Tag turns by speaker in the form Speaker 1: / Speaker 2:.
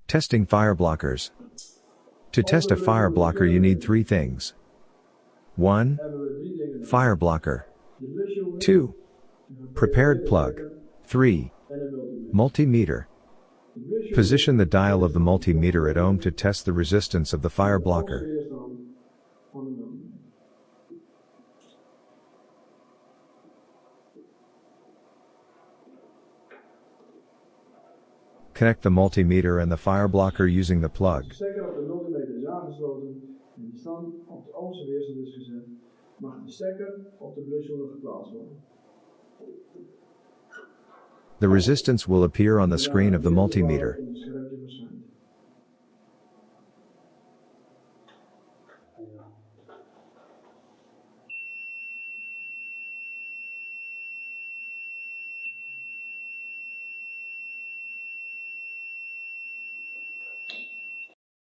Speaker 1: Testing fireblockers. To test a fireblocker you need 3 things. 1. Fireblocker. 2. Prepared plug. 3. Multimeter. Position the dial of the multimeter at ohm to test the resistance of the fireblocker. Connect the multimeter and the fireblocker using the plug.
Speaker 2: De stekker op de multimeter is aangesloten en die stand op de ohmse weerstand is gezet, mag de stekker op de bluszone geplaatst worden.
Speaker 1: The resistance will appear on the screen of the multimeter.